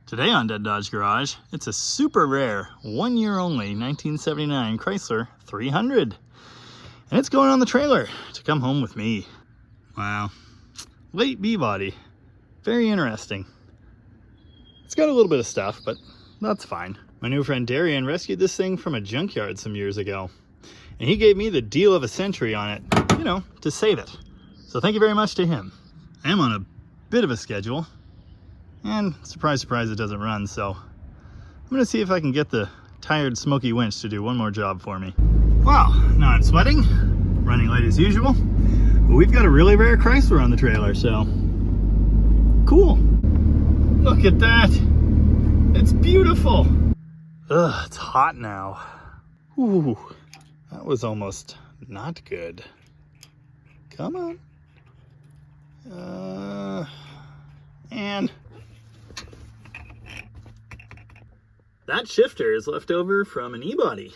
Today on Dead Dodge Garage, it's a super rare, 1 year only, 1979 Chrysler 300. And it's going on the trailer to come home with me. Wow. Late B-body. Very interesting. It's got a little bit of stuff, but that's fine. My new friend Darian rescued this thing from a junkyard some years ago. And he gave me the deal of a century on it, you know, to save it. So thank you very much to him. I am on a bit of a schedule. And surprise, surprise, it doesn't run, so I'm gonna see if I can get the tired, smoky winch to do one more job for me. Wow, now I'm sweating, running late as usual. But we've got a really rare Chrysler on the trailer, so cool. Look at that. It's beautiful. Ugh, it's hot now. Ooh, that was almost not good. Come on. And that shifter is left over from an E-body,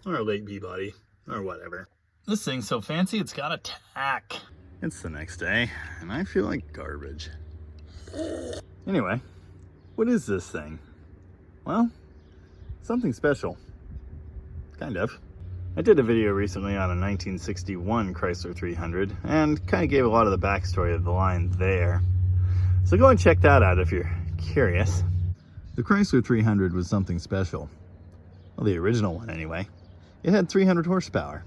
or a late B-body, or whatever. This thing's so fancy, it's got a tack. It's the next day, and I feel like garbage. Anyway, what is this thing? Well, something special. Kind of. I did a video recently on a 1961 Chrysler 300, and kind of gave a lot of the backstory of the line there. So go and check that out if you're curious. The Chrysler 300 was something special. Well, the original one anyway. It had 300 horsepower.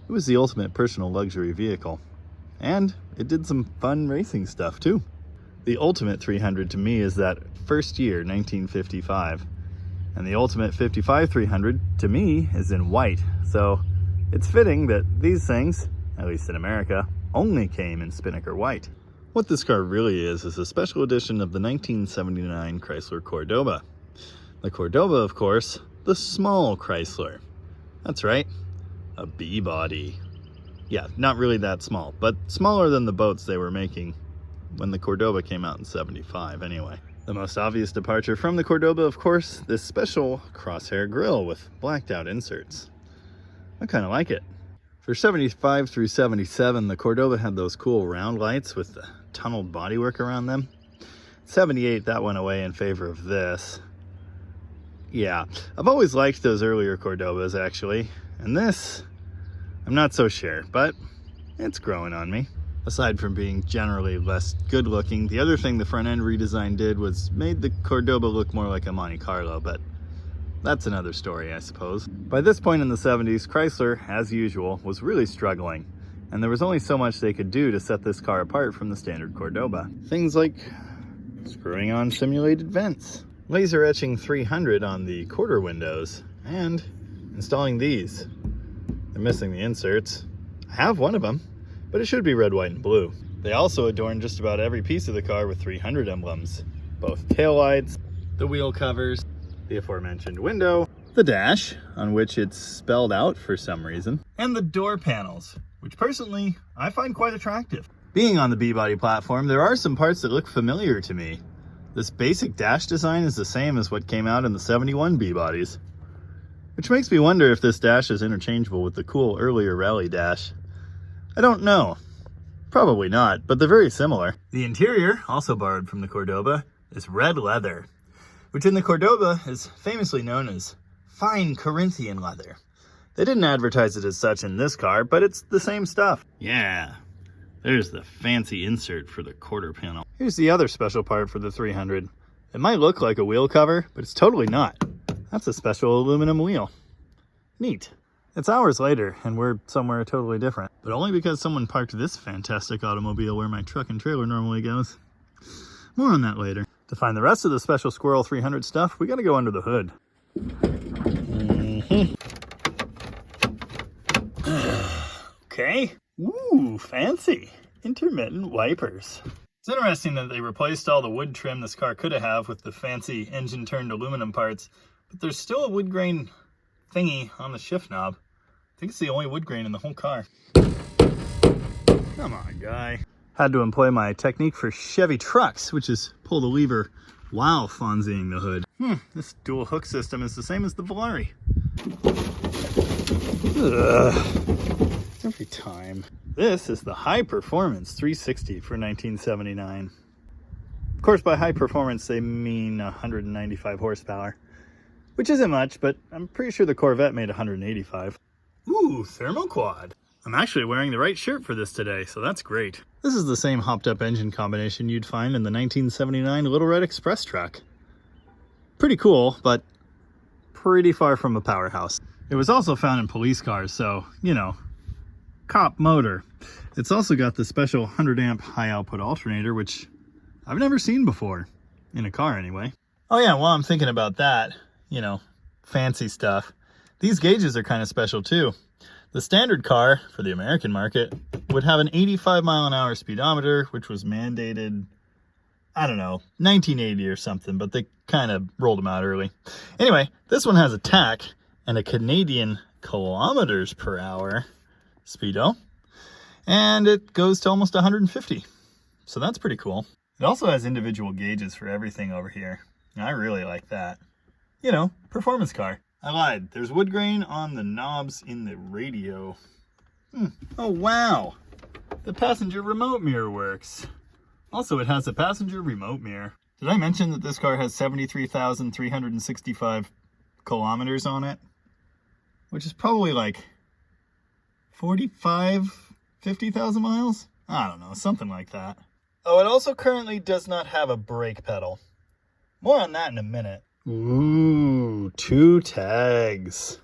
It was the ultimate personal luxury vehicle. And it did some fun racing stuff too. The ultimate 300 to me is that first year, 1955. And the ultimate 55 300 to me is in white. So it's fitting that these things, at least in America, only came in Spinnaker white. What this car really is a special edition of the 1979 Chrysler Cordoba. The Cordoba, of course, the small Chrysler. That's right, a B-body. Yeah, not really that small, but smaller than the boats they were making when the Cordoba came out in '75 anyway. The most obvious departure from the Cordoba, of course, this special crosshair grille with blacked out inserts. I kind of like it. For 75 through 77, the Cordoba had those cool round lights with the tunneled bodywork around them. 78, that went away in favor of this. Yeah, I've always liked those earlier Cordobas actually, and this, I'm not so sure, but it's growing on me. Aside from being generally less good looking, the other thing the front end redesign did was made the Cordoba look more like a Monte Carlo, but that's another story, I suppose. By this point in the 70s, Chrysler, as usual, was really struggling, and there was only so much they could do to set this car apart from the standard Cordoba. Things like screwing on simulated vents, laser etching 300 on the quarter windows, and installing these. They're missing the inserts. I have one of them, but it should be red, white, and blue. They also adorn just about every piece of the car with 300 emblems. Both taillights, the wheel covers, the aforementioned window, the dash, on which it's spelled out for some reason, and the door panels, which personally, I find quite attractive. Being on the B-body platform, there are some parts that look familiar to me. This basic dash design is the same as what came out in the 71 B-bodies, which makes me wonder if this dash is interchangeable with the cool earlier rally dash. I don't know. Probably not, but they're very similar. The interior, also borrowed from the Cordoba, is red leather, which in the Cordoba is famously known as fine Corinthian leather. They didn't advertise it as such in this car, but it's the same stuff. Yeah, there's the fancy insert for the quarter panel. Here's the other special part for the 300. It might look like a wheel cover, but it's totally not. That's a special aluminum wheel. Neat. It's hours later, and we're somewhere totally different. But only because someone parked this fantastic automobile where my truck and trailer normally goes. More on that later. To find the rest of the special Squirrel 300 stuff, we gotta go under the hood. Okay. Ooh, fancy. Intermittent wipers. It's interesting that they replaced all the wood trim this car could have with the fancy engine-turned aluminum parts, but there's still a wood grain thingy on the shift knob. I think it's the only wood grain in the whole car. Come on, guy. Had to employ my technique for Chevy trucks, which is pull the lever while fonzieing the hood. This dual hook system is the same as the Volare. Every time. This is the high performance 360 for 1979. Of course, by high performance, they mean 195 horsepower, which isn't much, but I'm pretty sure the Corvette made 185. Ooh, thermoquad. I'm actually wearing the right shirt for this today, so that's great. This is the same hopped up engine combination you'd find in the 1979 Little Red Express truck. Pretty cool, but pretty far from a powerhouse. It was also found in police cars, so, you know, cop motor. It's also got the special 100 amp high output alternator, which I've never seen before, in a car anyway. Oh yeah, while I'm thinking about that, you know, fancy stuff, these gauges are kind of special too. The standard car, for the American market, would have an 85 mile an hour speedometer, which was mandated, I don't know, 1980 or something, but they kind of rolled them out early. Anyway, this one has a tach and a Canadian kilometers per hour speedo, and it goes to almost 150. So that's pretty cool. It also has individual gauges for everything over here. I really like that. You know, performance car. I lied. There's wood grain on the knobs in the radio. Oh, wow. The passenger remote mirror works. Also, it has a passenger remote mirror. Did I mention that this car has 73,365 kilometers on it? Which is probably like 50,000 miles? I don't know, something like that. Oh, it also currently does not have a brake pedal. More on that in a minute. Ooh, 2 tags.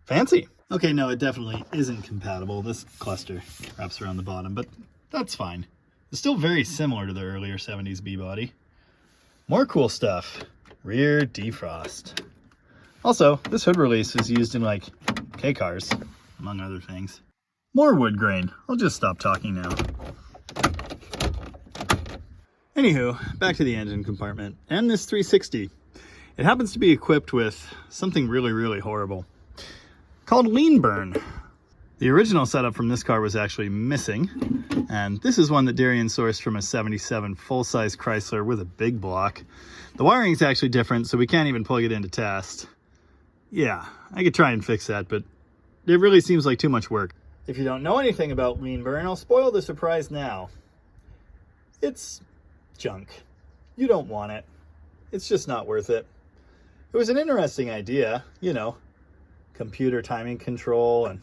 Fancy. Okay, no, it definitely isn't compatible. This cluster wraps around the bottom, but that's fine. It's still very similar to the earlier 70s B-body. More cool stuff. Rear defrost. Also, this hood release is used in like K-cars, among other things. More wood grain. I'll just stop talking now. Anywho, back to the engine compartment and this 360. It happens to be equipped with something really, really horrible called lean burn. The original setup from this car was actually missing, and this is one that Darian sourced from a 77 full-size Chrysler with a big block. The wiring's actually different, so we can't even plug it in to test. Yeah, I could try and fix that, but it really seems like too much work. If you don't know anything about lean burn, I'll spoil the surprise now. It's junk. You don't want it. It's just not worth it. It was an interesting idea, you know, computer timing control and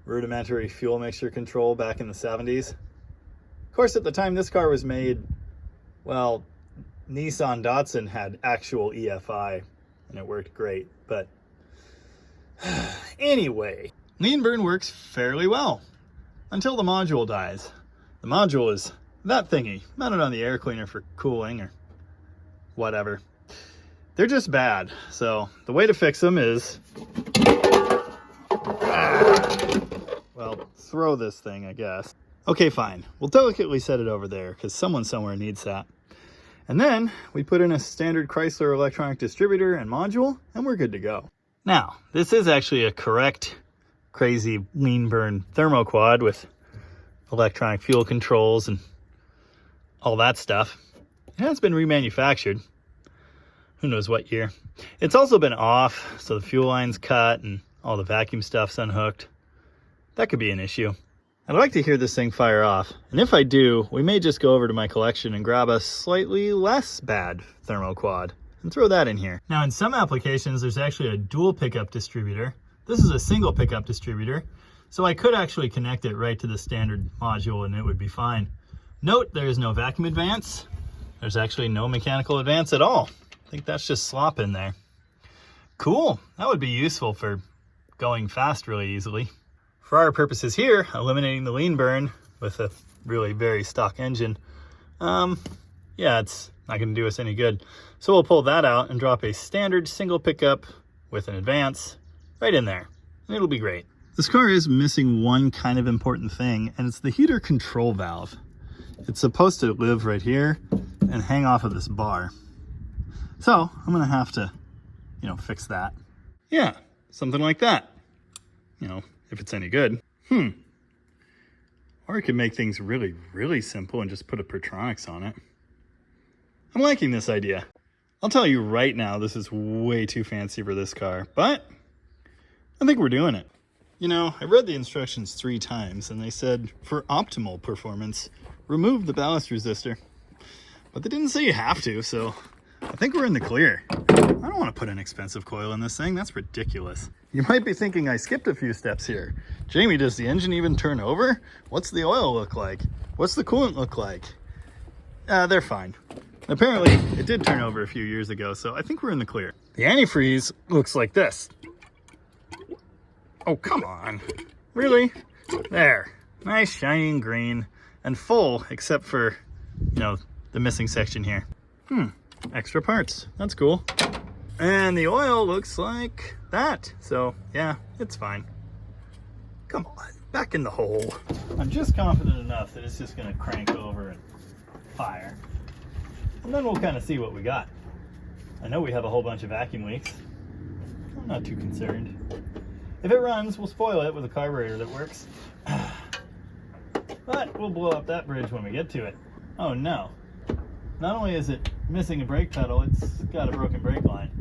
rudimentary fuel mixture control back in the 70s. Of course, at the time this car was made, well, Nissan Datsun had actual EFI and it worked great, but anyway, lean burn works fairly well until the module dies. The module is that thingy mounted on the air cleaner for cooling or whatever. They're just bad, so the way to fix them is, well, throw this thing, I guess. Okay, fine. We'll delicately set it over there because someone somewhere needs that. And then we put in a standard Chrysler electronic distributor and module, and we're good to go. Now, this is actually a correct, crazy lean burn thermoquad with electronic fuel controls and all that stuff. It has been remanufactured. Who knows what year. It's also been off, so the fuel line's cut and all the vacuum stuff's unhooked. That could be an issue. I'd like to hear this thing fire off, and if I do, we may just go over to my collection and grab a slightly less bad thermoquad and throw that in here. Now, in some applications, there's actually a dual pickup distributor. This is a single pickup distributor, so I could actually connect it right to the standard module and it would be fine. Note, there is no vacuum advance. There's actually no mechanical advance at all. I think that's just slop in there. Cool, that would be useful for going fast really easily. For our purposes here, eliminating the lean burn with a really very stock engine, yeah, it's not gonna do us any good. So we'll pull that out and drop a standard single pickup with an advance right in there, and it'll be great. This car is missing one kind of important thing, and it's the heater control valve. It's supposed to live right here and hang off of this bar. So I'm gonna have to, you know, fix that. Yeah, something like that. You know, if it's any good. Or I could make things really, really simple and just put a Pertronix on it. I'm liking this idea. I'll tell you right now, this is way too fancy for this car, but I think we're doing it. You know, I read the instructions 3 times and they said, for optimal performance, remove the ballast resistor. but they didn't say you have to, so I think we're in the clear. I don't want to put an expensive coil in this thing. That's ridiculous. You might be thinking I skipped a few steps here. Jamie, does the engine even turn over? What's the oil look like? What's the coolant look like? They're fine. Apparently, it did turn over a few years ago, so I think we're in the clear. The antifreeze looks like this. Oh, come on. Really? There. Nice, shining green and full, except for, you know, the missing section here. Extra parts. That's cool. And the oil looks like that. So, yeah, it's fine. Come on, back in the hole. I'm just confident enough that it's just going to crank over and fire. And then we'll kind of see what we got. I know we have a whole bunch of vacuum leaks. I'm not too concerned. If it runs, we'll spoil it with a carburetor that works. But we'll blow up that bridge when we get to it. Oh no. Not only is it missing a brake pedal, it's got a broken brake line.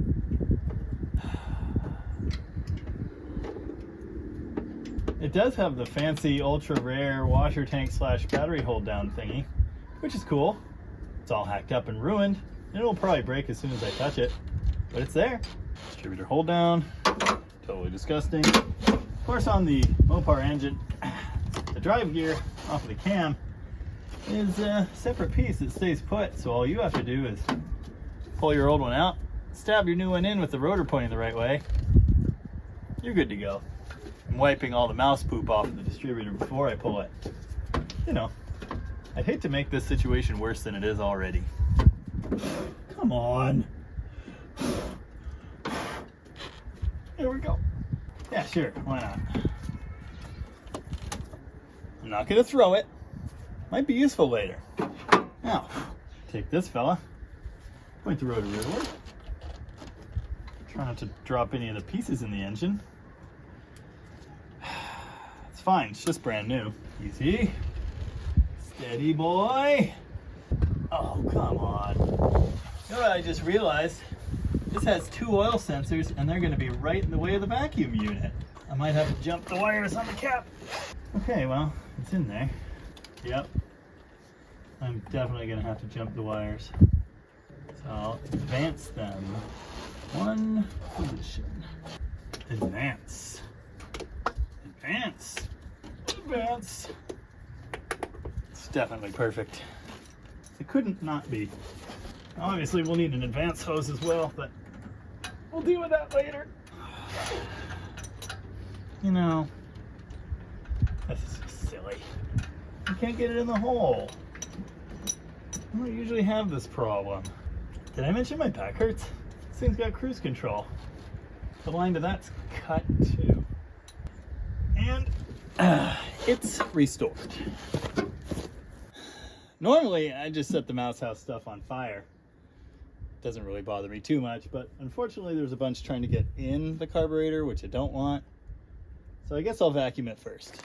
It does have the fancy ultra rare washer tank / battery hold down thingy, which is cool. It's all hacked up and ruined, and it'll probably break as soon as I touch it, but it's there. Distributor hold down, totally disgusting. Of course, on the Mopar engine, the drive gear off of the cam is a separate piece that stays put, so all you have to do is pull your old one out, stab your new one in with the rotor pointing the right way. You're good to go. I'm wiping all the mouse poop off of the distributor before I pull it. You know, I'd hate to make this situation worse than it is already. Come on. There we go. Yeah, sure, why not? I'm not gonna throw it. Might be useful later. Now, take this fella, point the rotor rearward. Try not to drop any of the pieces in the engine. It's fine, it's just brand new. Easy. Steady, boy. Oh, come on. You know what I just realized? This has 2 oil sensors and they're gonna be right in the way of the vacuum unit. I might have to jump the wires on the cap. Okay, well, it's in there. Yep. I'm definitely gonna have to jump the wires. So I'll advance them. 1 position. Advance. Advance. Advance. It's definitely perfect. It couldn't not be. Obviously we'll need an advance hose as well, but we'll deal with that later. You know, this is just silly. You can't get it in the hole. I don't usually have this problem. Did I mention my back hurts? This thing's got cruise control. The line to that's cut too. And it's restored. Normally, I just set the mouse house stuff on fire. Doesn't really bother me too much, but unfortunately there's a bunch trying to get in the carburetor, which I don't want. So I guess I'll vacuum it first.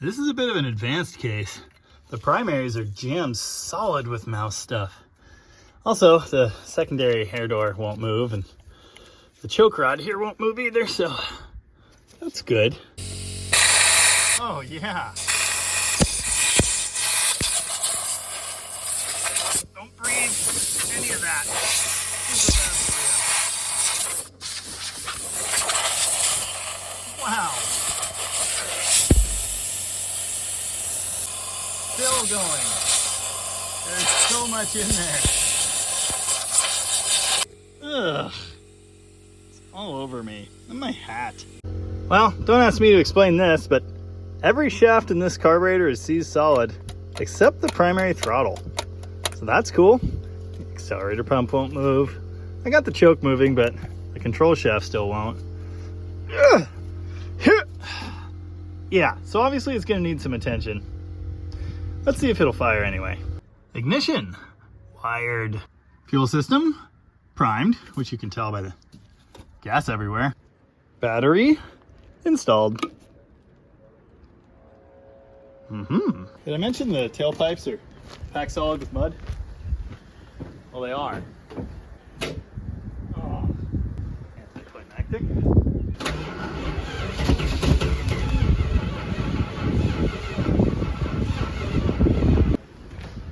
This is a bit of an advanced case. The primaries are jammed solid with mouse stuff. Also, the secondary air door won't move, and the choke rod here won't move either, so that's good. Oh yeah. Don't breathe any of that. Super fast for you. Wow. Still going. There's so much in there. Ugh. It's all over me. And my hat. Well, don't ask me to explain this, but every shaft in this carburetor is seized solid, except the primary throttle. So that's cool. The accelerator pump won't move. I got the choke moving, but the control shaft still won't. Ugh. Yeah, so obviously it's gonna need some attention. Let's see if it'll fire anyway. Ignition, wired. Fuel system, primed, which you can tell by the gas everywhere. Battery, installed. Did I mention the tailpipes are packed solid with mud? Well, they are. Oh, anticlimactic.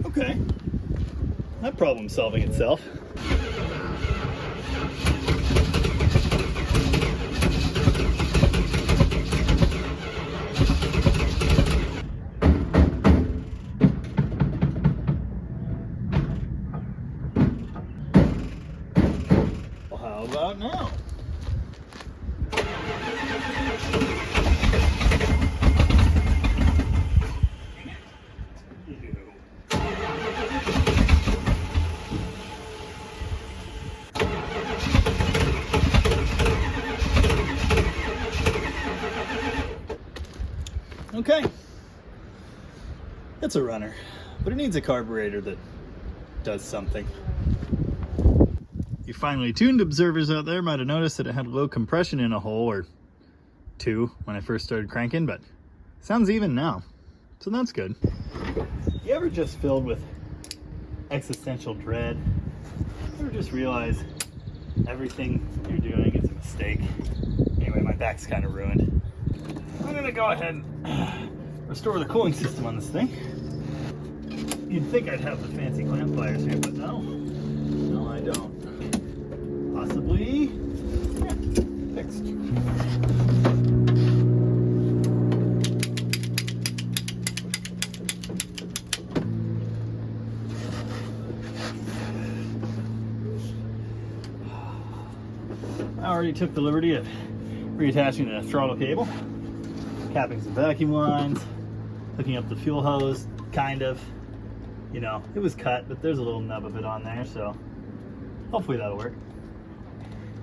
Okay. That problem solving itself. Well, how about now? Okay, it's a runner, but it needs a carburetor that does something. You finely tuned observers out there might have noticed that it had low compression in a hole or two when I first started cranking, but it sounds even now, so that's good. You ever just filled with existential dread? You ever just realize everything you're doing is a mistake? Anyway, my back's kind of ruined. I'm gonna go ahead and restore the cooling system on this thing. You'd think I'd have the fancy clamp pliers here, but no, I don't. Possibly, yeah, fixed. I already took the liberty of reattaching the throttle cable, capping some vacuum lines, hooking up the fuel hose, kind of. You know, it was cut, but there's a little nub of it on there, so hopefully that'll work.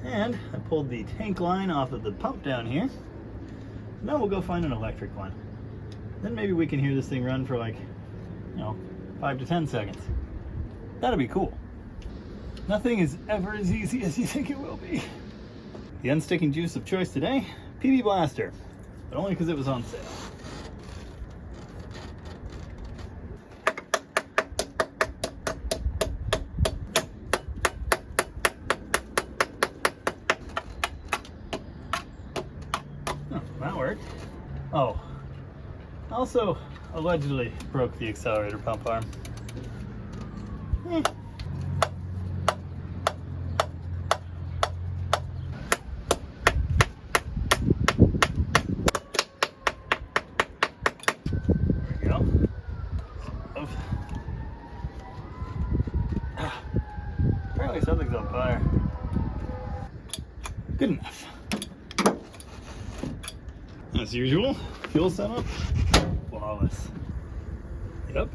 And I pulled the tank line off of the pump down here. Now we'll go find an electric one. Then maybe we can hear this thing run for like, 5 to 10 seconds. That'll be cool. Nothing is ever as easy as you think it will be. The unsticking juice of choice today, PB Blaster, but only because it was on sale. Oh, that worked. Oh, also allegedly broke the accelerator pump arm. Apparently something's on fire. Good enough. As usual, fuel setup, flawless. Yep,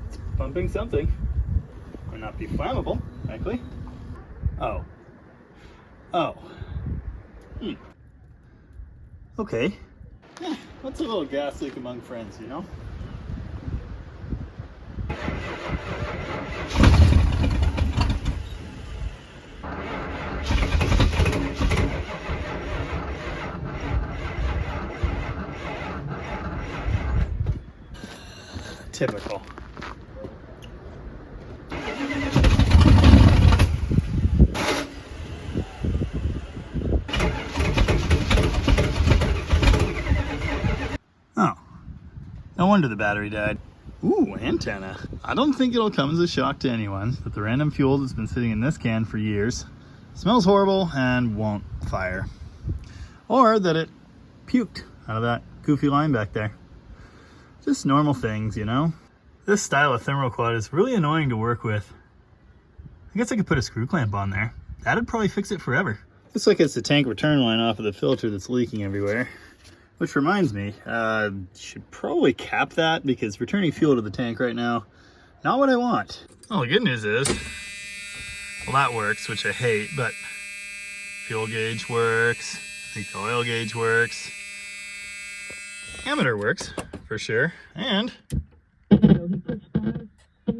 it's pumping something. Might not be flammable, frankly. Oh. Okay. What's a little gas leak among friends, you know? Typical. Oh, no wonder the battery died. Ooh, antenna. I don't think it'll come as a shock to anyone that the random fuel that's been sitting in this can for years smells horrible and won't fire. Or that it puked out of that goofy line back there. Just normal things, you know? This style of thermoquad is really annoying to work with. I guess I could put a screw clamp on there. That'd probably fix it forever. Looks like it's the tank return line off of the filter that's leaking everywhere. Which reminds me, should probably cap that because returning fuel to the tank right now, not what I want. Well, the good news is, well, that works, which I hate, but fuel gauge works. I think the oil gauge works. Ammeter works, for sure, and He puts five, he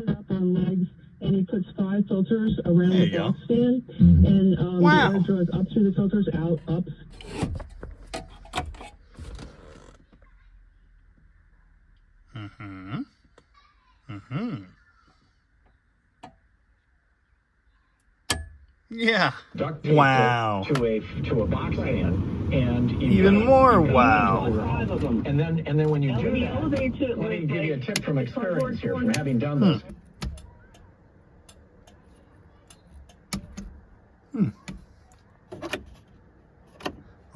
up on legs, and he puts 5 filters around the box stand, and wow. the air draws up through the filters, out, up. Yeah. Duct tape Wow. to a box fan, and Even more wow. And then when you do that, let me give you a tip from experience here, from having done this.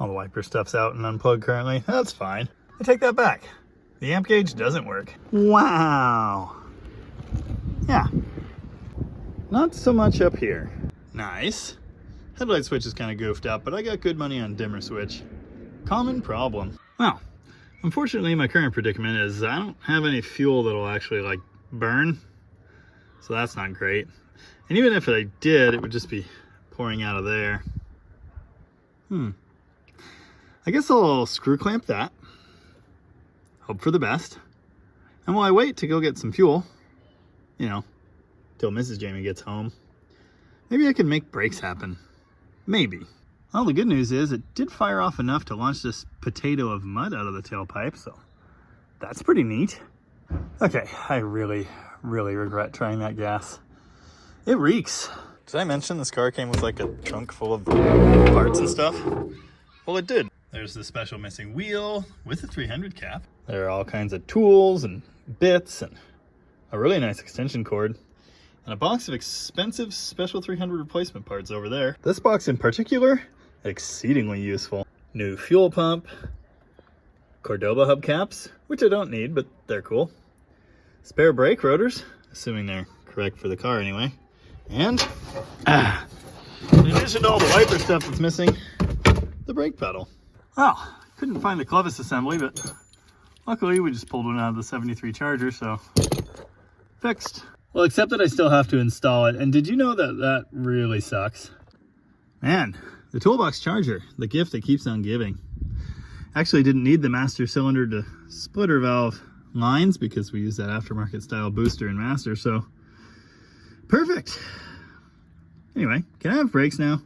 All the wiper stuff's out and unplugged currently. That's fine. I take that back. The amp gauge doesn't work. Wow. Yeah. Not so much up here. Nice. Headlight switch is kind of goofed up, but I got good money on dimmer switch. Common problem. Well, unfortunately my current predicament is I don't have any fuel that'll actually like burn. So that's not great. And even if I did, it would just be pouring out of there. I guess I'll screw clamp that. Hope for the best. And while I wait to go get some fuel, you know, till Mrs. Jamie gets home, maybe I can make brakes happen. Maybe. Well, the good news is it did fire off enough to launch this potato of mud out of the tailpipe, so that's pretty neat. Okay, I really regret trying that gas. It reeks. Did I mention this car came with like a trunk full of parts and stuff? Well, it did. There's the special missing wheel with the 300 cap. There are all kinds of tools and bits and a really nice extension cord and a box of expensive special 300 replacement parts over there. This box in particular, exceedingly useful. New fuel pump, Cordoba hubcaps, which I don't need, but they're cool. Spare brake rotors, assuming they're correct for the car anyway. And, in addition to all the wiper stuff that's missing, the brake pedal. Well, couldn't find the clevis assembly, but luckily we just pulled one out of the 73 Charger, so fixed. Well, except that I still have to install it, and did you know that that really sucks? Man, the toolbox charger, the gift that keeps on giving. Actually didn't need the master cylinder to splitter valve lines because we use that aftermarket style booster in master, so perfect. Anyway, can I have brakes now?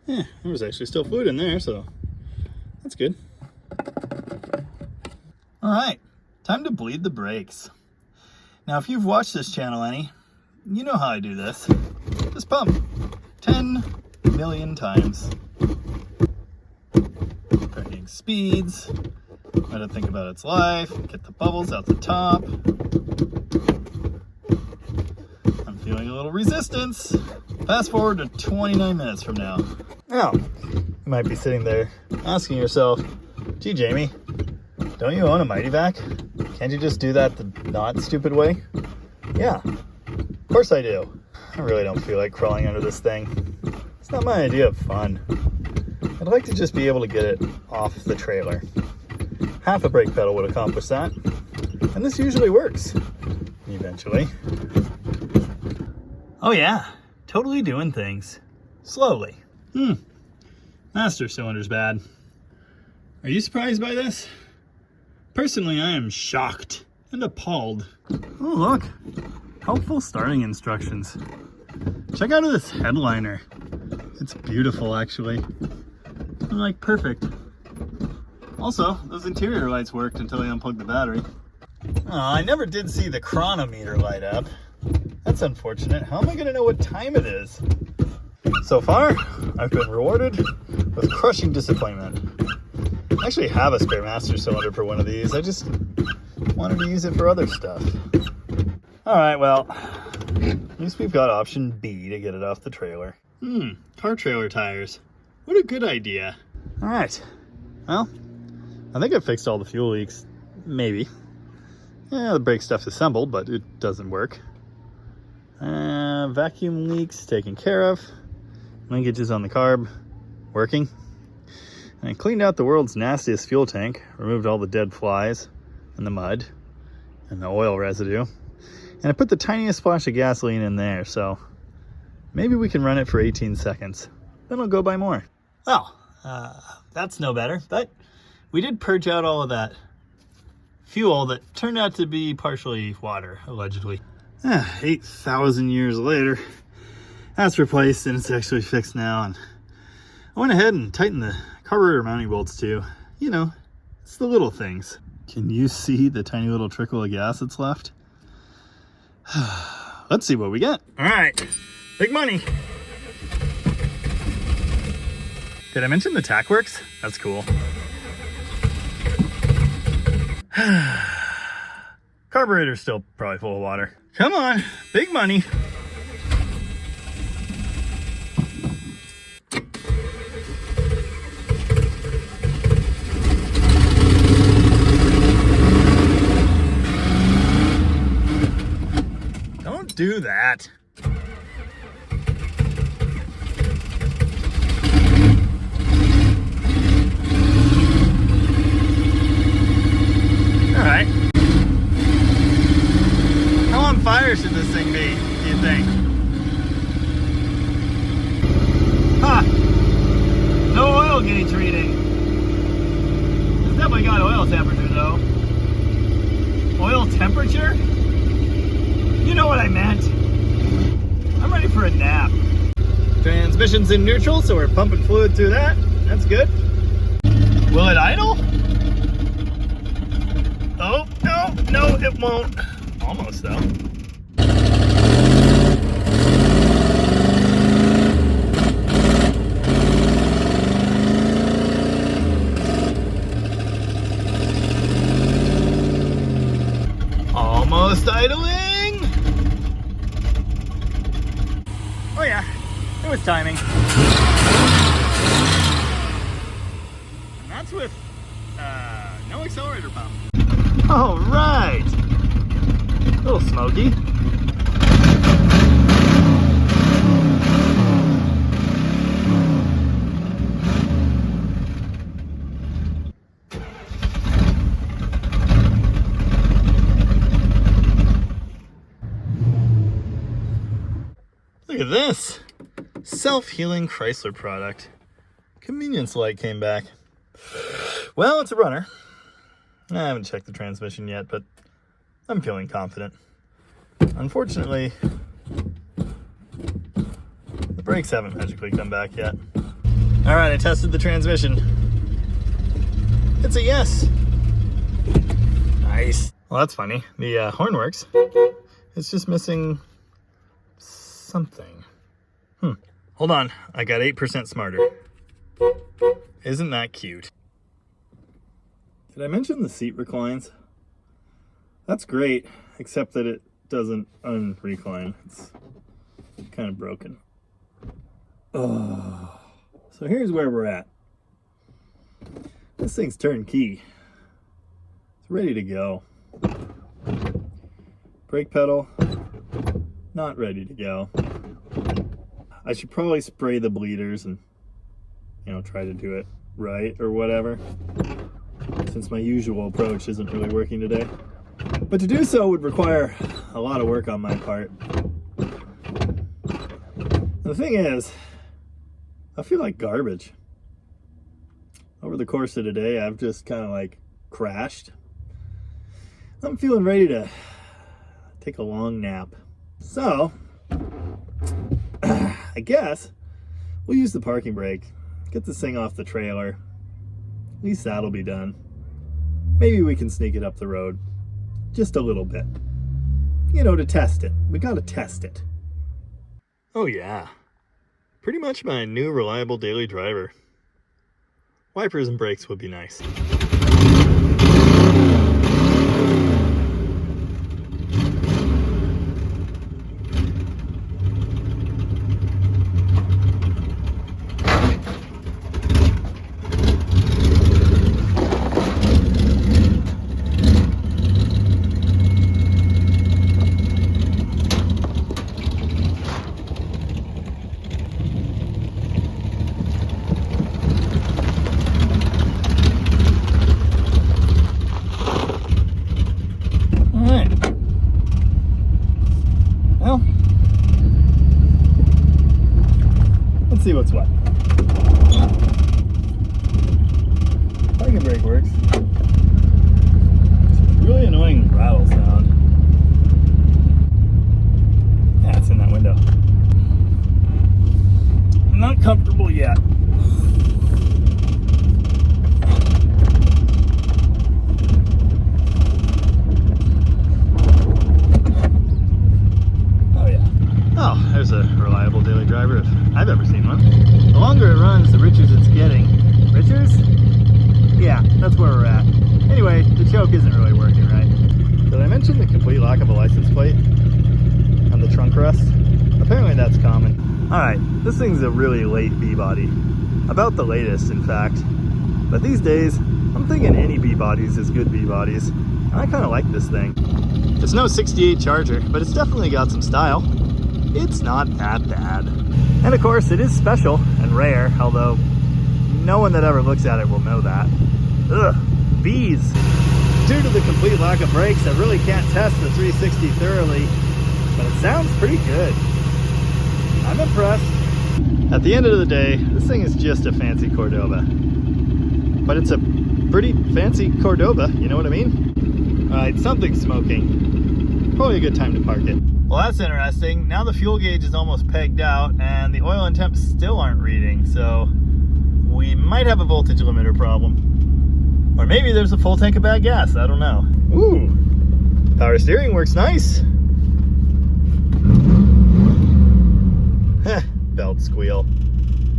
Yeah, there was actually still fluid in there, so that's good. All right, time to bleed the brakes. Now, if you've watched this channel any, you know how I do this. Just pump 10 million times. Varying speeds. Let it think about its life. Get the bubbles out the top. I'm feeling a little resistance. Fast forward to 29 minutes from now. Now, you might be sitting there asking yourself, gee, Jamie, don't you own a Mighty Vac? Can't you just do that the not stupid way? Yeah, of course I do. I really don't feel like crawling under this thing. It's not my idea of fun. I'd like to just be able to get it off the trailer. Half a brake pedal would accomplish that. And this usually works. Eventually. Oh yeah, totally doing things. Slowly. Master cylinder's bad. Are you surprised by this? Personally, I am shocked and appalled. Oh look, helpful starting instructions. Check out this headliner. It's beautiful actually. I'm like perfect. Also, those interior lights worked until I unplugged the battery. Oh, I never did see the chronometer light up. That's unfortunate. How am I gonna know what time it is? So far, I've been rewarded with crushing disappointment. I actually have a spare master cylinder for one of these. I just wanted to use it for other stuff. All right, well, at least we've got option B to get it off the trailer. Car trailer tires. What a good idea. All right, well, I think I fixed all the fuel leaks, maybe. Yeah, the brake stuff's assembled, but it doesn't work. Vacuum leaks taken care of. Linkages on the carb, working. And I cleaned out the world's nastiest fuel tank, removed all the dead flies and the mud and the oil residue. And I put the tiniest splash of gasoline in there, so maybe we can run it for 18 seconds. Then I'll go buy more. Well, that's no better, but we did purge out all of that fuel that turned out to be partially water, allegedly. 8,000 years later, that's replaced and it's actually fixed now. And I went ahead and tightened the carburetor mounting bolts too. You know, it's the little things. Can you see the tiny little trickle of gas that's left? Let's see what we get. All right, big money. Did I mention the tack works? That's cool. Carburetor's still probably full of water. Come on, big money. Don't do that. All right. How on fire should this thing be, do you think? Huh. No oil gauge reading. It's definitely got oil temperature though. Oil temperature? You know what I meant. I'm ready for a nap. Transmission's in neutral, so we're pumping fluid through that. That's good. Will it idle? Oh, no, it won't. Almost though. Almost idling. Oh yeah, it was timing. And that's with no accelerator pump. All right, a little smoky. Look at this. Self-healing Chrysler product. Convenience light came back. Well, it's a runner. I haven't checked the transmission yet, but I'm feeling confident. Unfortunately, the brakes haven't magically come back yet. All right, I tested the transmission. It's a yes. Nice. Well, that's funny. The horn works. It's just missing something. Hold on, I got 8% smarter. Isn't that cute? Did I mention the seat reclines? That's great, except that it doesn't unrecline. It's kind of broken. Oh, so here's where we're at. This thing's turnkey. It's ready to go. Brake pedal, not ready to go. I should probably spray the bleeders and, you know, try to do it right or whatever, since my usual approach isn't really working today. But to do so would require a lot of work on my part. The thing is, I feel like garbage. Over the course of today, I've just kind of like crashed. I'm feeling ready to take a long nap. So, I guess we'll use the parking brake, get this thing off the trailer. At least that'll be done. Maybe we can sneak it up the road just a little bit. You know, to test it. We gotta test it. Oh yeah. Pretty much my new reliable daily driver. Wipers and brakes would be nice. Let's see what's what. Parking brake works. It's really annoying rattle sound. Yeah, it's in that window. I'm not comfortable yet. is a reliable daily driver if I've ever seen one. The longer it runs, the richers it's getting. Richers? Yeah, that's where we're at. Anyway, the choke isn't really working right. Did I mention the complete lack of a license plate on the trunk rest? Apparently that's common. Alright, this thing's a really late B-body. About the latest, in fact. But these days, I'm thinking any B-bodies is good B-bodies. And I kind of like this thing. It's no 68 Charger, but it's definitely got some style. It's not that bad. And of course, it is special and rare, although no one that ever looks at it will know that. Ugh, bees. Due to the complete lack of brakes, I really can't test the 360 thoroughly, but it sounds pretty good. I'm impressed. At the end of the day, this thing is just a fancy Cordoba. But it's a pretty fancy Cordoba, you know what I mean? Alright, something's smoking. Probably a good time to park it. Well, that's interesting. Now the fuel gauge is almost pegged out and the oil and temps still aren't reading, so we might have a voltage limiter problem. Or maybe there's a full tank of bad gas, I don't know. Ooh, power steering works nice. Heh, belt squeal.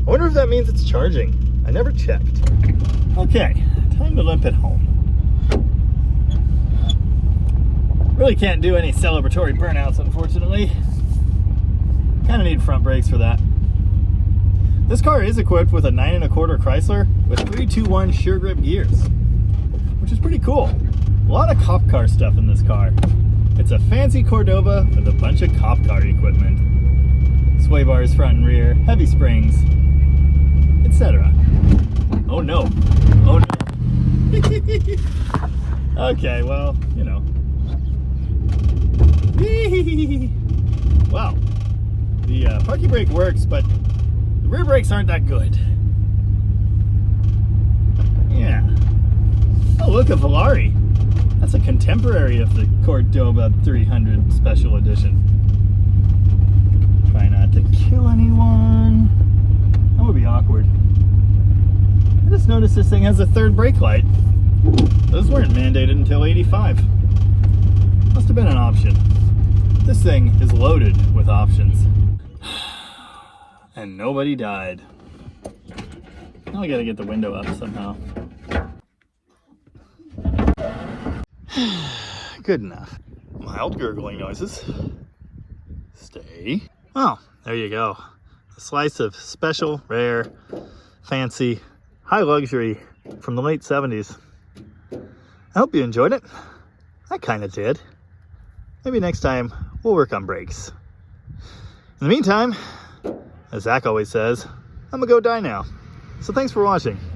I wonder if that means it's charging. I never checked. Okay, time to limp it home. Really can't do any celebratory burnouts, unfortunately. Kind of need front brakes for that. This car is equipped with a 9 1/4 Chrysler with 321 sure grip gears, which is pretty cool. A lot of cop car stuff in this car. It's a fancy Cordoba with a bunch of cop car equipment. Sway bars front and rear, heavy springs, etc. Oh no. Oh no. Okay, well, you know. Wow. The parking brake works, but the rear brakes aren't that good. Yeah. Oh, look, a Volare. That's a contemporary of the Cordoba 300 Special Edition. Try not to kill anyone. That would be awkward. I just noticed this thing has a third brake light. Those weren't mandated until 85. Must have been an option. This thing is loaded with options. And nobody died. Now I gotta get the window up somehow. Good enough. Mild gurgling noises. Stay. Oh, there you go. A slice of special, rare, fancy, high luxury from the late 70s. I hope you enjoyed it. I kind of did. Maybe next time we'll work on brakes. In the meantime, as Zach always says, I'm gonna go die now. So thanks for watching.